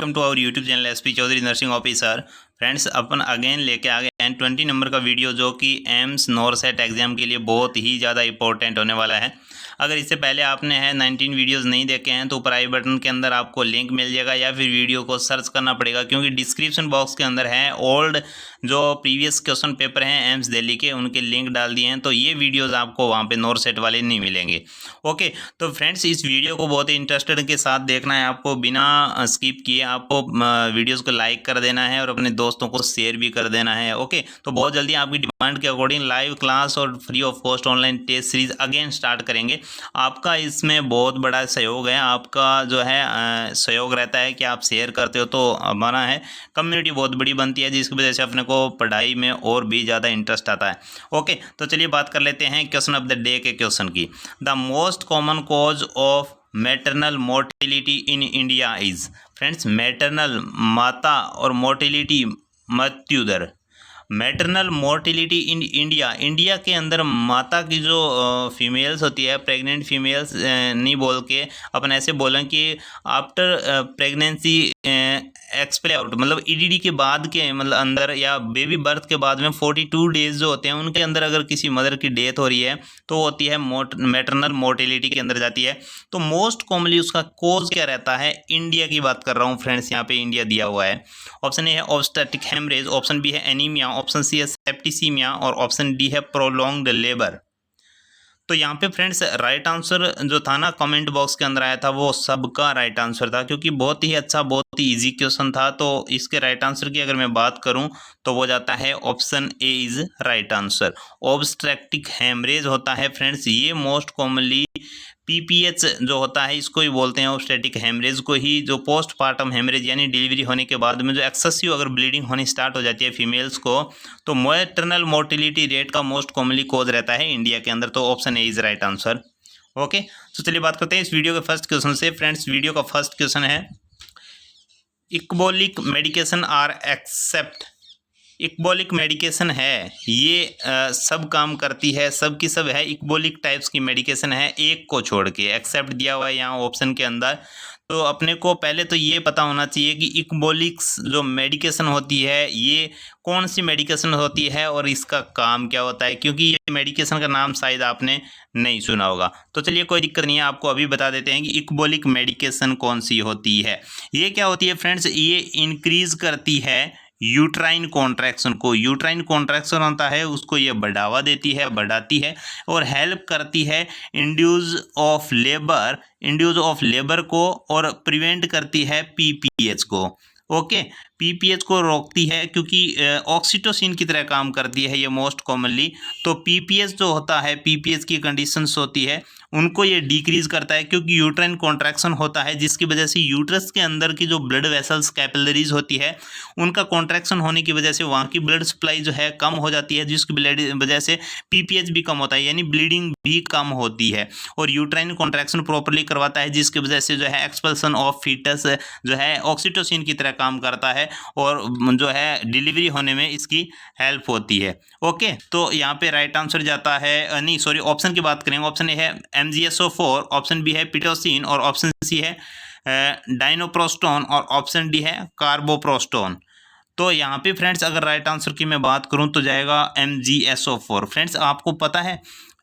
Welcome to our YouTube channel SP Chaudhary nursing officer. Friends, अपन again लेके आ गए हैं 20 नंबर का वीडियो जो कि एम्स नॉरसेट एग्जाम के लिए बहुत ही ज़्यादा इंपॉर्टेंट होने वाला है। अगर इससे पहले आपने 19 वीडियोस नहीं देखे हैं तो ऊपर आई बटन के अंदर आपको लिंक मिल जाएगा या फिर वीडियो को सर्च करना पड़ेगा, क्योंकि डिस्क्रिप्शन बॉक्स के अंदर है ओल्ड जो प्रीवियस क्वेश्चन पेपर हैं एम्स दिल्ली के, उनके लिंक डाल दिए हैं। तो ये वीडियोज़ आपको वहाँ पर नॉरसेट वाले नहीं मिलेंगे। ओके, तो फ्रेंड्स इस वीडियो को बहुत ही इंटरेस्टेड के साथ देखना है आपको, बिना स्किप किए आपको वीडियोस को लाइक कर देना है और अपने दोस्तों को शेयर भी कर देना है। ओके, तो बहुत जल्दी आपकी डिमांड के अकॉर्डिंग लाइव क्लास और free of cost online test series again start करेंगे। आपका इसमें बहुत बड़ा सहयोग है, आपका जो है सहयोग रहता है कि आप शेयर करते हो तो हमारा है कम्युनिटी बहुत बड़ी बनती है, जिसकी वजह से अपने को पढ़ाई में और भी ज़्यादा इंटरेस्ट आता है। ओके, तो चलिए बात कर लेते हैं क्वेश्चन ऑफ द डे के क्वेश्चन की। The most common cause of maternal mortality in India is. Friends, maternal माता और मोर्टिलिटी मृत्यु दर। Maternal mortality in India, India के अंदर माता की जो फीमेल्स होती है, प्रेग्नेंट फीमेल्स नहीं बोल के अपन ऐसे बोलें कि आफ्टर प्रेगनेंसी एक्सपेल आउट, मतलब ईडीडी के बाद के मतलब अंदर या बेबी बर्थ के बाद में 42 डेज जो होते हैं उनके अंदर अगर किसी मदर की डेथ हो रही है तो होती है मैटरनल मोर्टिलिटी के अंदर जाती है। तो मोस्ट कॉमनली उसका कोज क्या रहता है, इंडिया की बात कर रहा हूँ फ्रेंड्स, यहाँ पे इंडिया दिया हुआ है। ऑप्शन ए है ऑब्स्टेट्रिक हेमरेज, ऑप्शन बी है एनीमिया, ऑप्शन सी है सेप्टिसीमिया और ऑप्शन डी है प्रोलॉन्ग्ड लेबर। तो यहाँ पे फ्रेंड्स राइट आंसर जो था ना कमेंट बॉक्स के अंदर आया था वो सबका राइट आंसर था, क्योंकि बहुत ही अच्छा बहुत ही इजी क्वेश्चन था। तो इसके राइट आंसर की अगर मैं बात करूँ तो वो जाता है option A is right answer. Obstetric haemorrhage होता है फ्रेंड्स, ये मोस्ट कॉमनली पीपीएच जो होता है इसको ही बोलते हैं, ऑब्स्टेटिक हेमरेज को ही, जो पोस्टपार्टम हेमरेज यानी डिलीवरी होने के बाद में जो एक्सेसिव अगर ब्लीडिंग होनी स्टार्ट हो जाती है फीमेल्स को, तो मैटरनल मोर्टिलिटी रेट का मोस्ट कॉमनली कॉज रहता है इंडिया के अंदर। तो option A is right answer. Okay, तो चलिए बात करते हैं इस वीडियो के फर्स्ट क्वेश्चन से। फ्रेंड्स, वीडियो का फर्स्ट क्वेश्चन है इक्बोलिक मेडिकेशन आर एक्सेप्ट। इक्बोलिक मेडिकेशन है ये सब काम करती है, सब की सब है, इक्बोलिक टाइप्स की मेडिकेशन है, एक को छोड़ के एक्सेप्ट दिया हुआ है यहाँ ऑप्शन के अंदर। तो अपने को पहले तो ये पता होना चाहिए कि इक्बोलिक्स जो मेडिकेशन होती है ये कौन सी मेडिकेशन होती है और इसका काम क्या होता है, क्योंकि ये मेडिकेशन का नाम शायद आपने नहीं सुना होगा। तो चलिए कोई दिक्कत नहीं है, आपको अभी बता देते हैं कि इक्बोलिक मेडिकेशन कौन सी होती है। ये क्या होती है फ्रेंड्स, ये इंक्रीज करती है यूट्राइन कॉन्ट्रैक्शन को। यूट्राइन कॉन्ट्रैक्शन होता है उसको ये बढ़ावा देती है, बढ़ाती है और हेल्प करती है इंड्यूस ऑफ लेबर को और प्रिवेंट करती है पीपीएच को। ओके, पीपीएच को रोकती है क्योंकि ऑक्सीटोसिन की तरह काम करती है ये मोस्ट कॉमनली। तो पीपीएच जो होता है, पीपीएच की कंडीशंस होती है उनको ये डिक्रीज करता है, क्योंकि यूट्राइन कॉन्ट्रैक्शन होता है जिसकी वजह से यूट्रस के अंदर की जो ब्लड वेसल्स कैपिलरीज होती है उनका कॉन्ट्रैक्शन होने की वजह से वहाँ की ब्लड सप्लाई जो है कम हो जाती है, जिसकी वजह से पीपीएच भी कम होता है, यानी ब्लीडिंग भी कम होती है। और यूट्राइन कॉन्ट्रैक्शन प्रॉपर्ली करवाता है जिसकी वजह से जो है एक्सपल्सन ऑफ फीटस जो है ऑक्सीटोसिन की तरह काम करता है और जो है डिलीवरी होने में इसकी हेल्प होती है। ओके, तो यहाँ पे राइट आंसर जाता है, नहीं सॉरी, ऑप्शन की बात करेंगे। ऑप्शन ए है MgSO4, ऑप्शन बी है पिटोसिन और ऑप्शन सी है डाइनोप्रोस्टोन और ऑप्शन डी है कार्बोप्रोस्टोन। तो यहाँ पे फ्रेंड्स अगर राइट आंसर की मैं बात करूँ तो जाएगा MgSO4। फ्रेंड्स, आपको पता है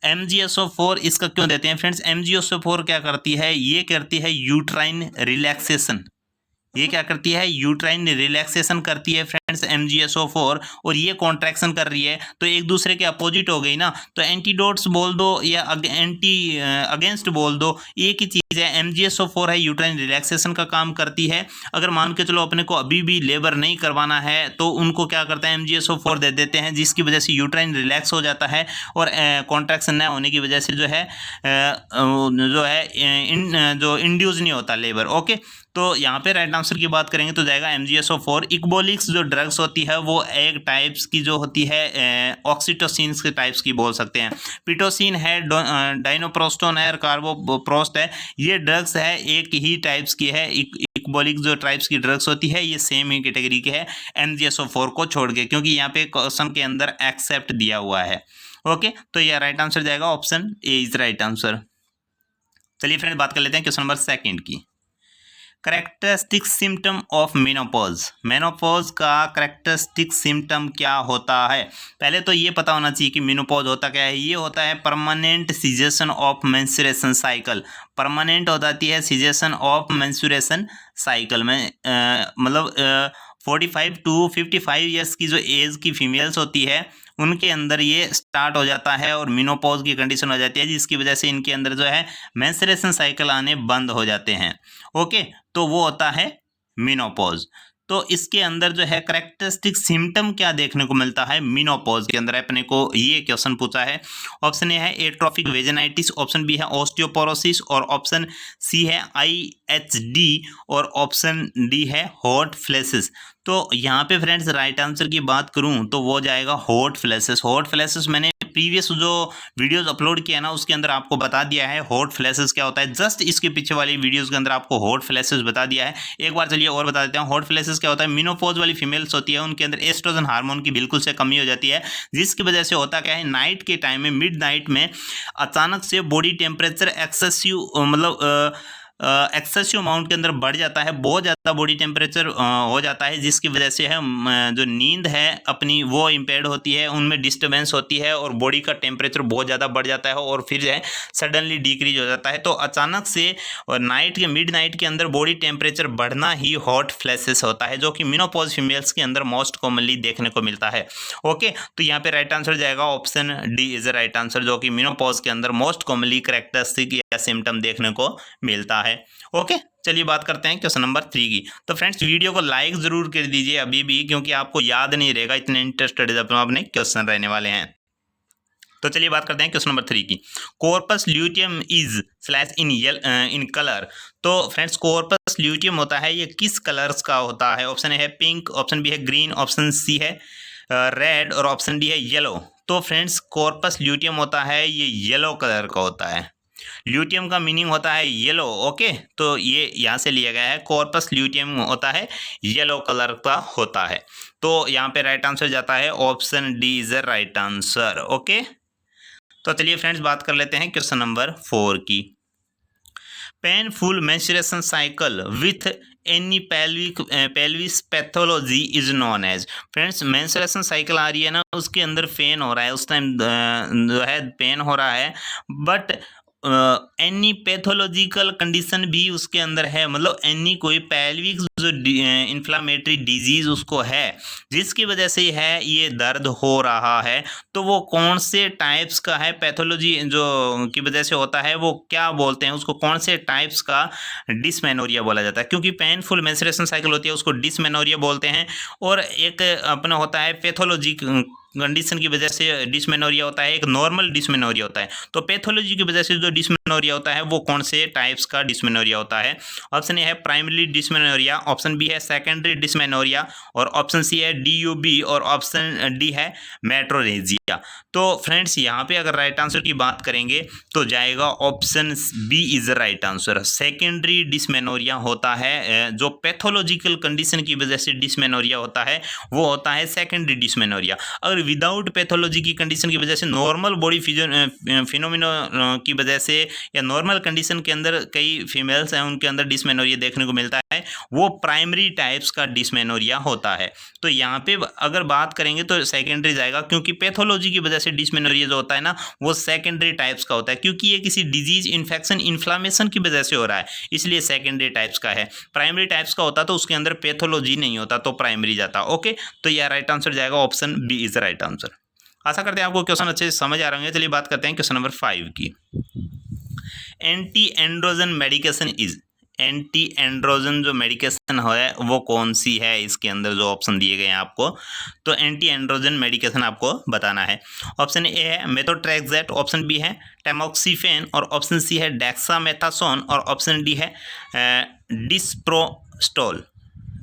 MgSO4 इसका क्यों देते हैं फ्रेंड्स? MgSO4 क्या करती है, ये करती है यूट्राइन रिलैक्सेशन। ये क्या करती है, यूट्राइन रिलैक्सेशन करती है फ्रेंड्स MgSO4, और ये कॉन्ट्रैक्शन कर रही है तो एक दूसरे के अपोजिट हो गई ना। तो एंटीडोट्स बोल दो या अगेंस्ट बोल दो, एक ही चीज़ है। MgSO4 है यूट्राइन रिलैक्सेशन का काम करती है। अगर मान के चलो अपने को अभी भी लेबर नहीं करवाना है तो उनको क्या करता है MgSO4 दे देते हैं, जिसकी वजह से यूट्राइन रिलैक्स हो जाता है और कॉन्ट्रैक्शन न होने की वजह से जो है जो इंड्यूस नहीं होता लेबर। ओके, तो यहाँ पे राइट आंसर की बात करेंगे तो जाएगा MgSO4। इक्बोलिक्स जो ड्रग्स होती है वो एक टाइप्स की जो होती है ऑक्सीटोसिन के टाइप्स की बोल सकते हैं। पिटोसिन है, डाइनोप्रोस्टोन है और कार्बोप्रोस्ट है, ये ड्रग्स है एक ही टाइप्स की है। इक्बोलिक्स जो टाइप्स की ड्रग्स होती है ये सेम ही कैटेगरी के है MgSO4 को छोड़ के, क्योंकि यहाँ पे क्वेश्चन के अंदर एक्सेप्ट दिया हुआ है। ओके, तो यह राइट आंसर जाएगा option A is right answer. चलिए फ्रेंड बात कर लेते हैं क्वेश्चन नंबर सेकंड की। Characteristic symptom of menopause, menopause का करेक्टरिस्टिक सिम्टम क्या होता है। पहले तो ये पता होना चाहिए कि मेनोपॉज होता क्या है। ये होता है permanent cessation of menstruation cycle. Permanent हो जाती है सीजेशन ऑफ मेंस्ट्रुएशन साइकिल में, मतलब 45 टू 55 ईयर्स की जो एज की फीमेल्स होती है उनके अंदर ये स्टार्ट हो जाता है और मेनोपॉज की कंडीशन हो जाती है, जिसकी वजह से इनके अंदर जो है मेंस्ट्रुएशन साइकिल आने बंद हो जाते हैं। ओके, तो वो होता है मेनोपॉज। तो इसके अंदर जो है करेक्टरिस्टिक सिम्टम क्या देखने को मिलता है मेनोपॉज के अंदर, अपने को ये क्वेश्चन पूछा है। ऑप्शन ए है एट्रोफिक वेजिनाइटिस, ऑप्शन बी है ऑस्टियोपोरोसिस, और ऑप्शन सी है IHD, और ऑप्शन डी है हॉट फ्लैशेस। तो यहाँ पे फ्रेंड्स राइट आंसर की बात करूँ तो वो जाएगा हॉट फ्लैशेस। हॉट फ्लैशेस मैंने प्रीवियस जो वीडियोस अपलोड किया ना उसके अंदर आपको बता दिया है हॉट फ्लैशेस क्या होता है। जस्ट इसके पीछे वाली वीडियोस के अंदर आपको हॉट फ्लैशेस बता दिया है। एक बार चलिए और बता देते हैं हॉट फ्लैशेस क्या होता है। मेनोपॉज वाली फीमेल्स होती है उनके अंदर एस्ट्रोजन हार्मोन की बिल्कुल से कमी हो जाती है, जिसकी वजह से होता क्या है नाइट के टाइम में, मिड नाइट में अचानक से बॉडी टेम्परेचर एक्सेसिव, मतलब एक्सेसिव अमाउंट के अंदर बढ़ जाता है, बहुत ज़्यादा बॉडी टेम्परेचर हो जाता है, जिसकी वजह से है जो नींद है अपनी वो इम्पेयर्ड होती है, उनमें डिस्टर्बेंस होती है और बॉडी का टेम्परेचर बहुत ज़्यादा बढ़ जाता है और फिर जो है सडनली डिक्रीज हो जाता है। तो अचानक से और नाइट के मिड नाइट के अंदर बॉडी टेम्परेचर बढ़ना ही हॉट फ्लैशेस होता है, जो कि मेनोपॉज फीमेल्स के अंदर मोस्ट कॉमनली देखने को मिलता है। ओके, तो यहाँ पे राइट आंसर जाएगा option D is right answer, जो कि मेनोपॉज के अंदर मोस्ट कॉमनली करेक्टरिस्टिक या सिम्टम देखने को मिलता है। ओके, चलिए बात करते हैं क्वेश्चन नंबर 3 की। तो फ्रेंड्स वीडियो को लाइक जरूर कर दीजिए अभी भी, क्योंकि आपको याद नहीं रहेगा, इतने इंटरेस्टेड अपने क्वेश्चन रहने वाले हैं। तो चलिए बात करते हैं क्वेश्चन नंबर 3 की। Corpus luteum is slash in colour. तो फ्रेंड्स कॉर्पस ल्यूटियम होता है ये किस कलर्स का होता है। ऑप्शन ए है पिंक, ऑप्शन बी है ग्रीन, ऑप्शन सी है रेड, और ऑप्शन डी है येलो। तो फ्रेंड्स कॉर्पस ल्यूटियम होता है ये येलो कलर का होता है। ल्यूटियम का मीनिंग होता है येलो। ओके, तो ये यहाँ से लिया गया है, कॉर्पस ल्यूटियम होता है येलो कलर का होता है। तो यहाँ पे राइट आंसर जाता है option D is the right answer. Okay, तो चलिए फ्रेंड्स बात कर लेते हैं क्वेश्चन नंबर 4 की। Painful menstruation cycle with any pelvis pathology is known as. Friends menstruation cycle आ रही है ना, उसके अंदर पेन हो रहा है, उस टाइम जो है पेन हो रहा है, बट एनी पैथोलॉजिकल कंडीशन भी उसके अंदर है, मतलब एनी कोई पेल्विक जो इन्फ्लामेटरी डिजीज उसको है, जिसकी वजह से है ये दर्द हो रहा है। तो वो कौन से टाइप्स का है पैथोलॉजी जो की वजह से होता है, वो क्या बोलते हैं उसको, कौन से टाइप्स का डिसमेनोरिया बोला जाता है। क्योंकि पेनफुल मेंस्ट्रुएशन साइकिल होती है उसको डिसमेनोरिया बोलते हैं, और एक अपना होता है पैथोलॉजी कंडीशन की वजह से डिसमेनोरिया होता है, एक नॉर्मल डिसमेनोरिया होता है। तो पैथोलॉजी की वजह से जो डिसमेनोरिया होता है वो कौन से टाइप्स का डिसमेनोरिया होता है। ऑप्शन ए है प्राइमरी डिसमेनोरिया, ऑप्शन बी है सेकेंडरी डिसमेनोरिया, और ऑप्शन सी है DUB, और ऑप्शन डी है मेट्रोरेजिया। तो फ्रेंड्स यहाँ पे अगर राइट आंसर की बात करेंगे तो जाएगा option B is right answer. Secondary dysmenorrhea होता है, जो पैथोलॉजिकल कंडीशन की वजह से डिसमेनोरिया होता है वो होता है सेकेंडरी डिसमेनोरिया। अगर विदाउट पैथोलॉजी की कंडीशन की वजह से नॉर्मल बॉडी फिनोमिनो की वजह से या नॉर्मल कंडीशन के अंदर कई फीमेल्स हैं उनके अंदर डिसमेनोरिया देखने को मिलता है, वो प्राइमरी टाइप्स का डिसमेनोरिया होता है। तो यहाँ पे अगर बात करेंगे तो सेकेंडरी जाएगा, क्योंकि पैथोलॉजी की वजह से डिसमेनोरिया जो होता है ना वो सेकेंडरी टाइप्स का होता है, क्योंकि ये किसी डिजीज इन्फेक्शन इन्फ्लामेशन की वजह से हो रहा है, इसलिए सेकेंडरी टाइप्स का है। प्राइमरी टाइप्स का होता तो उसके अंदर पैथोलॉजी नहीं होता, तो प्राइमरी जाता। ओके, तो यह राइट आंसर जाएगा option B is right answer. आशा करते हैं आपको क्वेश्चन अच्छे से समझ आ रहे होंगे। चलिए बात करते हैं क्वेश्चन नंबर 5 की। Anti androgen medication is, anti androgen जो मेडिकेशन है वो कौन सी है, इसके अंदर जो ऑप्शन दिए गए हैं आपको, तो एंटी एंड्रोजन मेडिकेशन आपको बताना है। ऑप्शन ए है मेथोट्रेक्सेट, ऑप्शन बी है टैमोक्सिफेन, और ऑप्शन सी है डेक्सामेथासोन, और ऑप्शन डी है डिस्प्रोस्टोल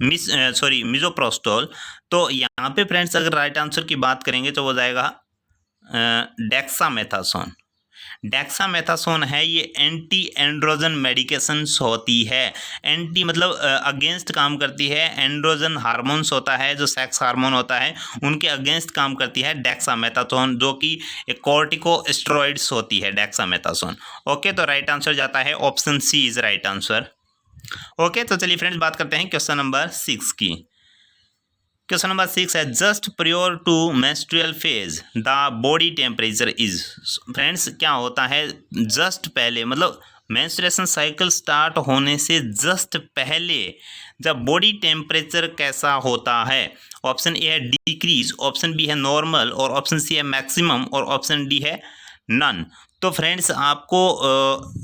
मिजोप्रोस्टोल। तो यहाँ पे फ्रेंड्स अगर राइट आंसर की बात करेंगे तो वो जाएगा डेक्सामेथासोन। डेक्सामेथासोन है ये एंटी एंड्रोजन मेडिकेशंस होती है। एंटी मतलब अगेंस्ट काम करती है, एंड्रोजन हार्मोन्स होता है जो सेक्स हार्मोन होता है उनके अगेंस्ट काम करती है डेक्सामेथासोन, जो कि एक कॉर्टिकोस्टेरॉइड्स होती है डेक्सामेथासोन। ओके, तो राइट आंसर जाता है option C is right answer. Okay, तो चलिए फ्रेंड्स बात करते हैं क्वेश्चन नंबर 6 की। क्वेश्चन नंबर 6 है just prior to menstrual phase the body temperature is. Friends क्या होता है जस्ट पहले, मतलब मेंस्ट्रुएशन साइकिल स्टार्ट होने से जस्ट पहले जब बॉडी टेम्परेचर कैसा होता है। ऑप्शन ए है डिक्रीज, ऑप्शन बी है नॉर्मल, और ऑप्शन सी है मैक्सिमम, और ऑप्शन डी है नन। तो फ्रेंड्स आपको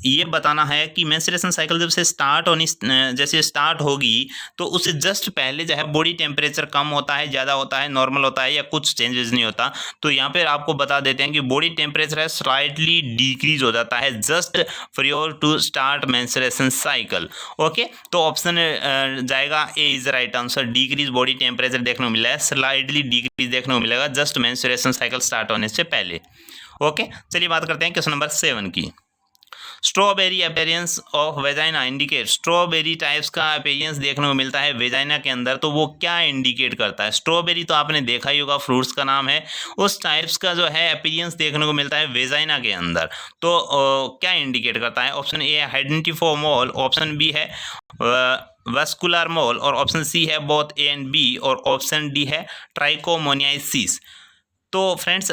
ये बताना है कि मेंस्ट्रुएशन साइकिल जब से स्टार्ट होनी जैसे स्टार्ट होगी तो उससे जस्ट पहले जो है बॉडी टेम्परेचर कम होता है, ज़्यादा होता है, नॉर्मल होता है, या कुछ चेंजेस नहीं होता। तो यहाँ पे आपको बता देते हैं कि बॉडी टेम्परेचर है स्लाइटली डिक्रीज हो जाता है just prior to start menstruation cycle. Okay, तो ऑप्शन जाएगा A is right answer. Decrease body temperature देखने को मिला है, स्लाइटली डिक्रीज देखने को मिलेगा जस्ट मेंस्ट्रुएशन साइकिल स्टार्ट होने से पहले। ओके, चलिए बात करते हैं क्वेश्चन नंबर 7 की। Strawberry appearance of vagina indicate. Strawberry types का अपीयरेंस देखने को मिलता है वेजाइना के अंदर, तो वो क्या इंडिकेट करता है। स्ट्रॉबेरी तो आपने देखा ही होगा, फ्रूट्स का नाम है, उस टाइप्स का जो है अपीयरेंस देखने को मिलता है वेजाइना के अंदर। तो क्या इंडिकेट करता है। ऑप्शन ए है हाइडेंटिफोमोल, ऑप्शन बी है वस्कुलर मोल, और ऑप्शन सी है बोथ ए एंड बी, और ऑप्शन डी है ट्राइकोमोनियासिस। तो फ्रेंड्स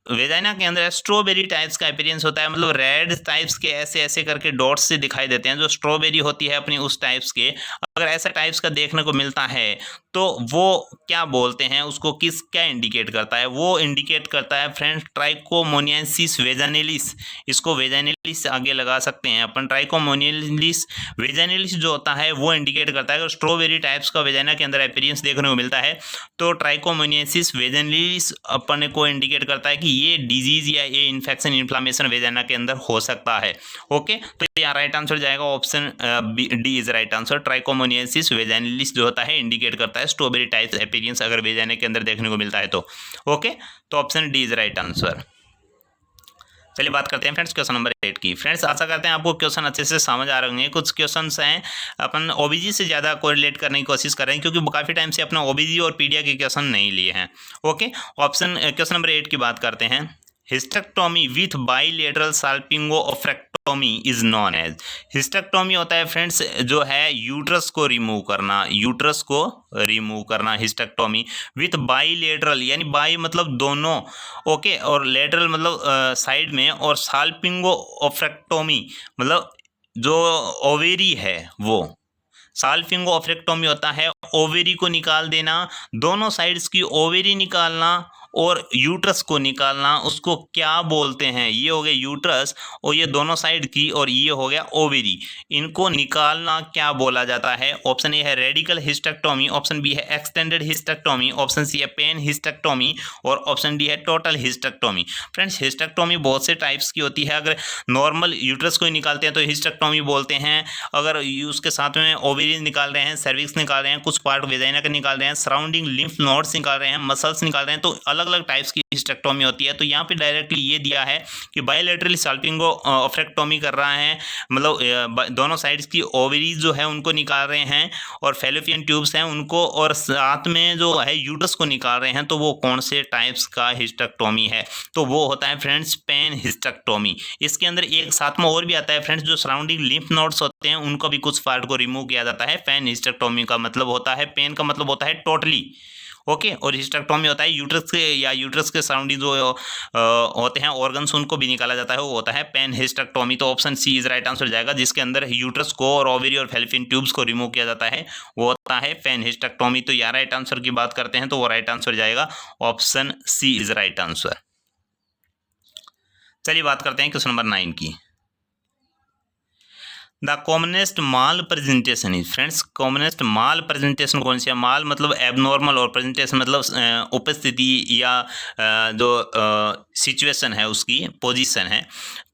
वेजाइना के अंदर स्ट्रॉबेरी टाइप्स का अपीयरेंस होता है, मतलब रेड टाइप्स के ऐसे ऐसे करके डॉट्स से दिखाई देते हैं जो स्ट्रॉबेरी होती है अपनी उस टाइप्स के। अगर ऐसा टाइप्स का देखने को मिलता है तो वो क्या बोलते हैं उसको, किस क्या इंडिकेट करता है। वो इंडिकेट करता है फ्रेंड्स ट्राइकोमोनियासिस वेजाइनलिस। इसको वेजाइनलिस आगे लगा सकते हैं अपन। ट्राइकोमोनियालिस वेजाइनलिस जो होता है वो इंडिकेट करता है अगर स्ट्रॉबेरी टाइप्स का वेजाइना के अंदर अपीयरेंस देखने को मिलता है तो ट्राइकोमोनियासिस वेजाइनलिस अपन को इंडिकेट करता है कि ये डिजीज या ये इन्फेक्शन इन्फ्लामेशन वेजाइना के अंदर हो सकता है। ओके, तो यहाँ राइट आंसर जाएगा option D is right answer. Trichomoniasis vaginalis जो होता है इंडिकेट करता है स्ट्रॉबेरी टाइप्स अपीयरेंस अगर वेजाइना के अंदर देखने को मिलता है तो। ओके, तो option D is right answer. चलिए बात करते हैं फ्रेंड्स क्वेश्चन नंबर 8 की। फ्रेंड्स आशा करते हैं आपको क्वेश्चन अच्छे से समझ आ रहे होंगे। कुछ क्वेश्चंस हैं अपन ओबीजी से ज़्यादा कोरिलेट करने की कोशिश कर रहे हैं क्योंकि काफ़ी टाइम से अपना ओबीजी और पीडिया के क्वेश्चन नहीं लिए हैं। ओके, ऑप्शन क्वेश्चन नंबर 8 की बात करते हैं। Hysterectomy with bilateral salpingo oophorectomy is known as. Hysterectomy होता है फ्रेंड्स जो है यूट्रस को रिमूव करना, यूट्रस को रिमूव करना हिस्टेक्टोमी। विथ बाइलेटरल यानी बाई मतलब दोनों, ओके, और लेटरल मतलब साइड में, और साल्पिंगोफ्रेक्टोमी मतलब जो ओवेरी है वो। साल्पिंगोफ्रेक्टोमी होता है ओवेरी को निकाल देना, दोनों साइड्स की ओवेरी निकालना और यूट्रस को निकालना, उसको क्या बोलते हैं। ये हो गया यूट्रस और ये दोनों साइड की, और ये हो गया ओवेरी, इनको निकालना क्या बोला जाता है। ऑप्शन ए है रेडिकल हिस्टेक्टोमी, ऑप्शन बी है एक्सटेंडेड हिस्टेक्टोमी, ऑप्शन सी है पेन हिस्टेक्टोमी, और ऑप्शन डी है टोटल हिस्टेक्टोमी। फ्रेंड्स हिस्टेक्टोमी बहुत से टाइप्स की होती है। अगर नॉर्मल यूट्रस को ही निकालते हैं तो हिस्टेक्टोमी बोलते हैं। अगर उसके साथ में ओवेरी निकाल रहे हैं, सर्विक्स निकाल रहे हैं, कुछ पार्ट वेजाइना का निकाल रहे हैं, सराउंडिंग लिम्फ नोड्स निकाल रहे हैं, मसल्स निकाल रहे हैं, तो अलग अलग टाइप्स की हिस्टेक्टोमी होती है। तो यहाँ पे डायरेक्टली ये दिया है कि बायलैटरली साल्पिंगोफ्रेक्टोमी कर रहा है, मतलब दोनों साइड्स की ओवरीज जो है उनको निकाल रहे हैं, और फेलोपियन ट्यूब्स हैं उनको, और साथ में जो है यूट्रस को निकाल रहे हैं। तो वो कौन से टाइप्स का हिस्टेक्टोमी है, तो वो होता है फ्रेंड्स पेन हिस्टेक्टोमी। इसके अंदर एक साथ में और भी आता है फ्रेंड्स, जो सराउंडिंग लिम्फ नोड्स होते हैं उनको भी कुछ पार्ट को रिमूव किया जाता है। पेन हिस्टेक्टोमी का मतलब होता है, पेन का मतलब होता है टोटली, ओके, और हिस्टेक्टोमी होता है यूट्रस के या यूट्रस के सराउंडिंग जो होते हैं ऑर्गन्स उनको भी निकाला जाता है, वो होता है पेन हिस्टेक्टोमी। तो option C is right answer जाएगा, जिसके अंदर यूट्रस को और ओवरी और फेलोपियन ट्यूब्स को रिमूव किया जाता है, वो होता है पेन हिस्टेक्टोमी। तो यहाँ राइट आंसर की बात करते हैं तो वो राइट आंसर जाएगा option C is right answer. चलिए बात करते हैं क्वेश्चन नंबर 9 की। The commonest mal presentation is. Friends commonest mal presentation कौन सी है। माल मतलब एबनॉर्मल और प्रेजेंटेशन मतलब उपस्थिति या जो सिचुएशन है उसकी पोजीशन है।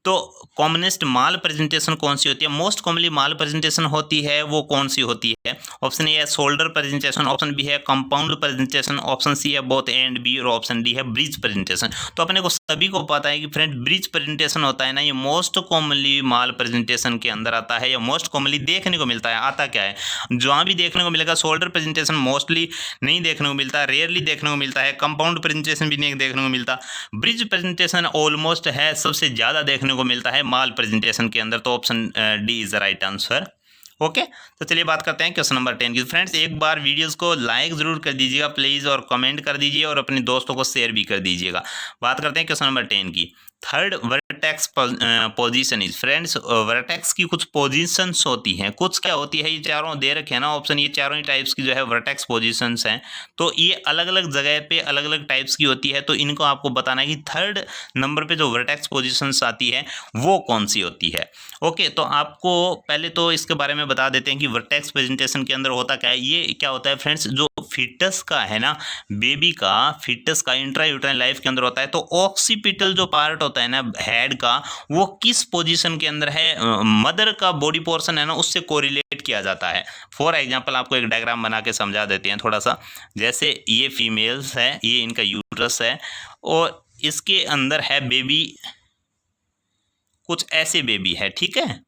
तो कॉमनेस्ट माल प्रेजेंटेशन कौन सी होती है, मोस्ट कॉमनली माल प्रेजेंटेशन होती है वो कौन सी होती है। ऑप्शन ए है शोल्डर प्रेजेंटेशन, ऑप्शन बी है कंपाउंड प्रेजेंटेशन, ऑप्शन सी है बोथ ए एंड बी, और ऑप्शन डी है ब्रिज प्रेजेंटेशन। तो अपने को सभी को पता है कि फ्रेंड ब्रिज प्रेजेंटेशन होता है ना, ये मोस्ट कॉमनली माल प्रेजेंटेशन के अंदर आता है, या मोस्ट कॉमनली देखने को मिलता है। आता क्या है, जहाँ भी देखने को मिलेगा, शोल्डर प्रेजेंटेशन मोस्टली नहीं देखने को मिलता, रेयरली देखने को मिलता है, कंपाउंड प्रेजेंटेशन भी नहीं देखने को मिलता, ब्रिज प्रेजेंटेशन ऑलमोस्ट है सबसे ज़्यादा देखने को मिलता है माल प्रेजेंटेशन के अंदर। तो option D is the right answer. Okay, तो चलिए बात करते हैं क्वेश्चन नंबर 10 की। फ्रेंड्स एक बार वीडियोस को लाइक ज़रूर कर दीजिएगा प्लीज़, और कमेंट कर दीजिए और अपने दोस्तों को शेयर भी कर दीजिएगा। बात करते हैं क्वेश्चन नंबर 10 की। Third vertex position is, friends vertex की कुछ पोजीशंस होती हैं, कुछ क्या होती है, ये चारों दे रखे हैं ना ऑप्शन, ये चारों ही टाइप्स की जो है वर्टेक्स पोजीशंस हैं। तो ये अलग अलग जगह पे अलग अलग टाइप्स की होती है, तो इनको आपको बताना है कि थर्ड नंबर पे जो वर्टेक्स पोजीशंस आती है वो कौन सी होती है। ओके, तो आपको पहले तो इसके बारे में बता देते हैं कि वर्टेक्स प्रेजेंटेशन के अंदर होता क्या है। ये क्या होता है फ्रेंड्स, जो फीटस का है ना, बेबी का फीटस का इंट्रा यूट्राइन लाइफ के अंदर होता है, तो ऑक्सीपिटल जो पार्ट होता है ना हेड का, वो किस पोजीशन के अंदर है, मदर का बॉडी पोर्शन है ना उससे कोरिलेट किया जाता है। फॉर एग्जांपल आपको एक डायग्राम बना के समझा देते हैं थोड़ा सा। जैसे ये फीमेल्स है, ये इनका यूट्रस है और इसके अंदर है बेबी, कुछ ऐसे बेबी है, ठीक है।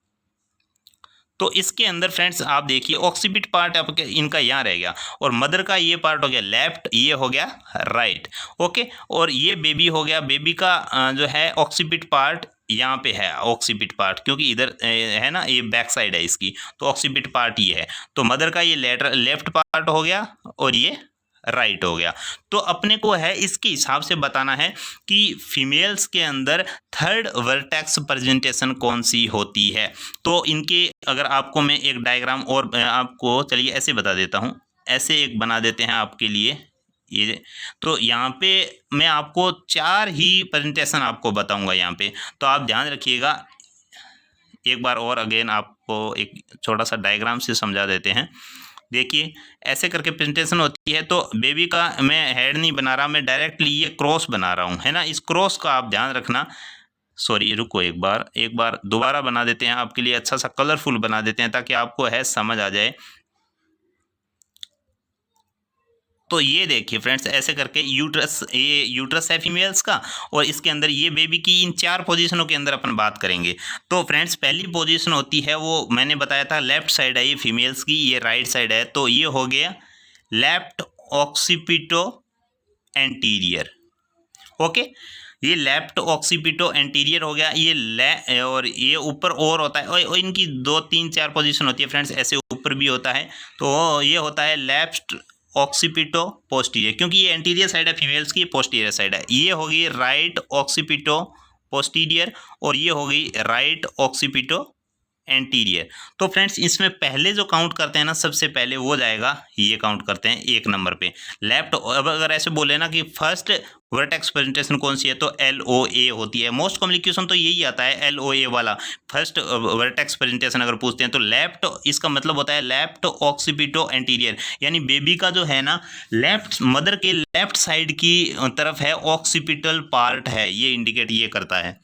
तो इसके अंदर फ्रेंड्स आप देखिए ऑक्सीपिट पार्ट आपके इनका यहाँ रह गया, और मदर का ये पार्ट हो गया लेफ्ट, ये हो गया राइट। ओके, और ये बेबी हो गया, बेबी का जो है ऑक्सीपिट पार्ट यहाँ पे है, ऑक्सीपिट पार्ट क्योंकि इधर है ना, ये बैक साइड है इसकी, तो ऑक्सीपिट पार्ट ये है। तो मदर का ये लेफ्ट पार्ट हो गया और ये राइट हो गया। तो अपने को है इसके हिसाब से बताना है कि फीमेल्स के अंदर थर्ड वर्टेक्स प्रेजेंटेशन कौन सी होती है। तो इनके अगर आपको मैं एक डायग्राम और आपको चलिए ऐसे बता देता हूँ, ऐसे एक बना देते हैं आपके लिए ये। तो यहाँ पे मैं आपको 4 ही प्रेजेंटेशन आपको बताऊँगा यहाँ पे, तो आप ध्यान रखिएगा। एक बार और अगेन आपको एक छोटा सा डायग्राम से समझा देते हैं। देखिए ऐसे करके प्रेजेंटेशन होती है। तो बेबी का मैं हेड नहीं बना रहा, मैं डायरेक्टली ये क्रॉस बना रहा हूँ, है ना। इस क्रॉस का आप ध्यान रखना। सॉरी रुको, एक बार दोबारा बना देते हैं आपके लिए, अच्छा सा कलरफुल बना देते हैं ताकि आपको है समझ आ जाए। तो ये देखिए फ्रेंड्स ऐसे करके यूट्रस, ये यूट्रस है फीमेल्स का, और इसके अंदर ये बेबी की इन 4 पोजीशनों के अंदर अपन बात करेंगे। तो फ्रेंड्स पहली पोजीशन होती है वो मैंने बताया था लेफ्ट साइड है ये फीमेल्स की, ये राइट साइड है। तो ये हो गया लेफ्ट ऑक्सीपिटो एंटीरियर। ओके, ये लेफ्ट ऑक्सीपिटो एंटीरियर हो गया। ये और ये ऊपर और होता है, और इनकी 2 3 4 पोजीशन होती है फ्रेंड्स, ऐसे ऊपर भी होता है। तो ये होता है लेफ्ट ऑक्सीपिटो पोस्टीरियर, क्योंकि ये एंटीरियर साइड है फीमेल्स की, पोस्टीरियर साइड है। ये होगी राइट ऑक्सीपिटो पोस्टीरियर, और ये होगी राइट ऑक्सीपिटो एंटीरियर। तो फ्रेंड्स इसमें पहले जो काउंट करते हैं ना, सबसे पहले वो जाएगा, ये काउंट करते हैं 1 नंबर पे लेफ्ट। अब अगर ऐसे बोले ना कि फर्स्ट वर्टेक्स प्रेजेंटेशन कौन सी है, तो LOA होती है। मोस्ट कॉमन क्वेश्चन तो यही आता है LOA वाला, फर्स्ट वर्टेक्स प्रेजेंटेशन अगर पूछते हैं तो लेफ्ट, इसका मतलब होता है लेफ्ट ऑक्सीपिटो एंटीरियर, यानी बेबी का जो है ना लेफ्ट, मदर के लेफ्ट साइड की तरफ है ऑक्सीपिटल पार्ट है, ये इंडिकेट ये करता है।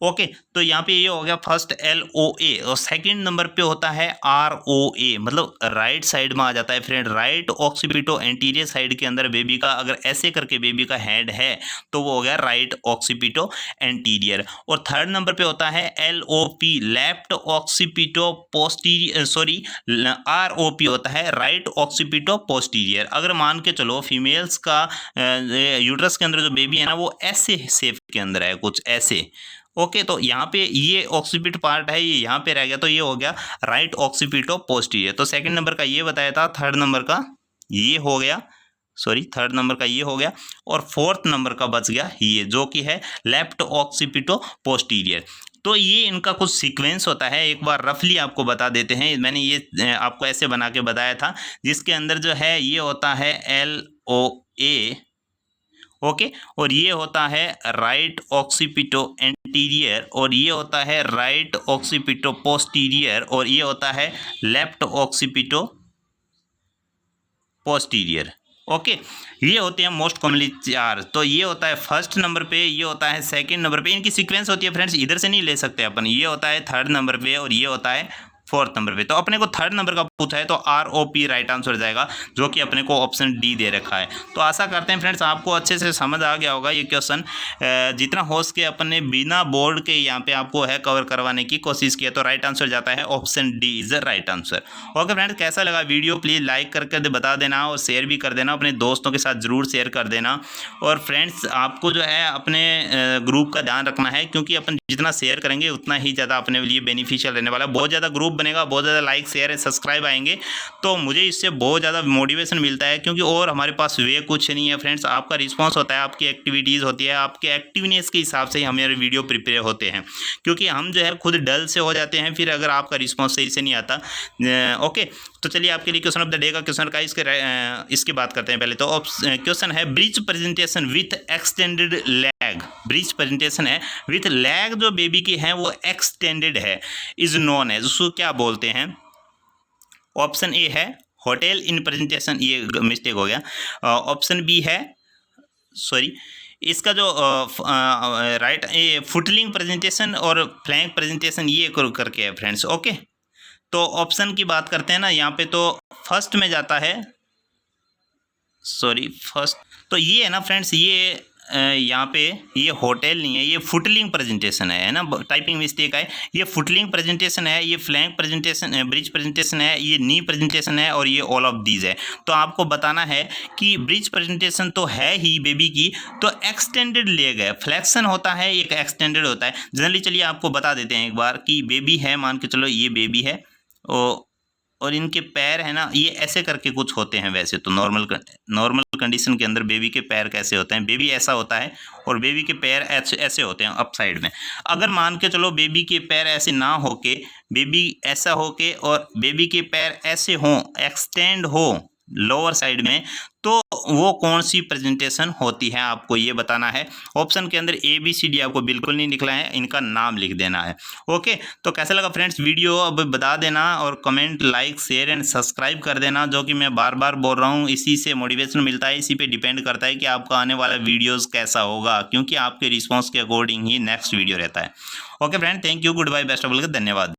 ओके, तो यहाँ पे ये हो गया फर्स्ट LOA, और सेकंड नंबर पे होता है ROA, मतलब राइट साइड में आ जाता है friend, right occipito anterior side के अंदर बेबी का अगर ऐसे करके बेबी का हेड है तो वो हो गया राइट ऑक्सीपिटो एंटीरियर। और थर्ड नंबर पे होता है LOP, left occipito posterior, sorry ROP होता है राइट ऑक्सीपिटो पोस्टीरियर। अगर मान के चलो फीमेल्स का यूट्रस के अंदर जो बेबी है ना वो ऐसे शेप के अंदर है, कुछ ऐसे। ओके, तो यहाँ पे ये ऑक्सीपिट पार्ट है, ये यहाँ पे रह गया, तो ये हो गया राइट ऑक्सीपिटो पोस्टीरियर। तो सेकंड नंबर का ये बताया था, थर्ड नंबर का ये हो गया, सॉरी थर्ड नंबर का ये हो गया, और फोर्थ नंबर का बच गया ये, जो कि है लेफ्ट ऑक्सीपिटो पोस्टीरियर। तो ये इनका कुछ सीक्वेंस होता है, एक बार रफली आपको बता देते हैं। मैंने ये आपको ऐसे बना के बताया था, जिसके अंदर जो है ये होता है LOA, ओके, और ये होता है राइट ऑक्सीपिटो एंटीरियर, और ये होता है राइट ऑक्सीपिटो पोस्टीरियर, और ये होता है लेफ्ट ऑक्सीपिटो पोस्टीरियर। ओके, ये होते हैं मोस्ट कॉमनली 4। तो ये होता है फर्स्ट नंबर पे, ये होता है सेकंड नंबर पे, इनकी सीक्वेंस होती है फ्रेंड्स, इधर से नहीं ले सकते अपन। ये होता है थर्ड नंबर पे, और ये होता है फोर्थ नंबर पे। तो अपने को थर्ड नंबर का पूछा है तो ROP राइट आंसर जाएगा, जो कि अपने को ऑप्शन D दे रखा है। तो आशा करते हैं फ्रेंड्स आपको अच्छे से समझ आ गया होगा ये क्वेश्चन। जितना हो सके अपन ने बिना बोर्ड के यहाँ पे आपको है कवर करवाने की कोशिश किया, तो राइट आंसर जाता है option D is the right answer. Okay friends, कैसा लगा वीडियो प्लीज़ लाइक करके बता देना, और शेयर भी कर देना, अपने दोस्तों के साथ ज़रूर शेयर कर देना। और फ्रेंड्स आपको जो है अपने ग्रुप का ध्यान रखना है, क्योंकि अपन जितना शेयर करेंगे उतना ही ज़्यादा अपने लिए बेनिफिशियल रहने वाला है। बहुत ज़्यादा ग्रुप बनेगा, बहुत ज़्यादा लाइक शेयर एंड सब्सक्राइब आएंगे तो मुझे इससे बहुत ज़्यादा मोटिवेशन मिलता है, क्योंकि और हमारे पास वे कुछ नहीं है फ्रेंड्स। आपका रिस्पॉन्स होता है, आपकी एक्टिविटीज़ होती है, आपके एक्टिवनेस के हिसाब से ही हमारे वीडियो प्रिपेयर होते हैं, क्योंकि हम जो है खुद डल से हो जाते हैं फिर अगर आपका रिस्पॉन्स सही से नहीं आता। ओके, तो चलिए आपके लिए क्वेश्चन ऑफ द डे का क्वेश्चन का इसकी बात करते हैं। पहले तो क्वेश्चन है bridge presentation with extended lag. Bridge presentation है विथ लैग जो बेबी की है वो एक्सटेंडेड है, इज नोन है, उसको क्या बोलते हैं? ऑप्शन ए है होटल इन प्रेजेंटेशन, ये मिस्टेक हो गया। ऑप्शन बी है, सॉरी, इसका जो राइट ये फुटलिंग प्रेजेंटेशन और फ्लैंक प्रेजेंटेशन ये करके है फ्रेंड्स। ओके, तो ऑप्शन की बात करते हैं ना यहाँ पे, तो फर्स्ट में जाता है, सॉरी फर्स्ट, तो ये है ना फ्रेंड्स, ये यहाँ पे ये होटल नहीं है, ये फुटलिंग प्रेजेंटेशन है ना, टाइपिंग मिस्टेक है। ये फुटलिंग प्रेजेंटेशन है, ये फ्लैंक प्रेजेंटेशन, ब्रिज प्रेजेंटेशन है, ये नी प्रेजेंटेशन है और ये ऑल ऑफ दीज है। तो आपको बताना है कि ब्रिज प्रेजेंटेशन तो है ही बेबी की, तो एक्सटेंडेड लेग है, फ्लेक्शन होता है, एक एक्सटेंडेड होता है जनरली। चलिए आपको बता देते हैं एक बार कि बेबी है, मान के चलो ये बेबी है और इनके पैर है ना ये ऐसे करके कुछ होते हैं। वैसे तो नॉर्मल कंडीशन के अंदर बेबी के पैर कैसे होते हैं, बेबी ऐसा होता है और बेबी के पैर ऐसे होते हैं अप साइड में। अगर मान के चलो बेबी के पैर ऐसे ना होके, बेबी ऐसा होके और बेबी के पैर ऐसे हों, एक्सटेंड हो लोअर साइड में, तो वो कौन सी प्रेजेंटेशन होती है आपको ये बताना है। ऑप्शन के अंदर ABCD आपको बिल्कुल नहीं लिखना है, इनका नाम लिख देना है। ओके, तो कैसा लगा फ्रेंड्स वीडियो अब बता देना और comment like share and subscribe कर देना, जो कि मैं बार बार बोल रहा हूँ, इसी से मोटिवेशन मिलता है, इसी पे डिपेंड करता है कि आपका आने वाला वीडियोज़ कैसा होगा, क्योंकि आपके रिस्पॉन्स के अकॉर्डिंग ही नेक्स्ट वीडियो रहता है। Okay friend, thank you, goodbye, best of luck, धन्यवाद।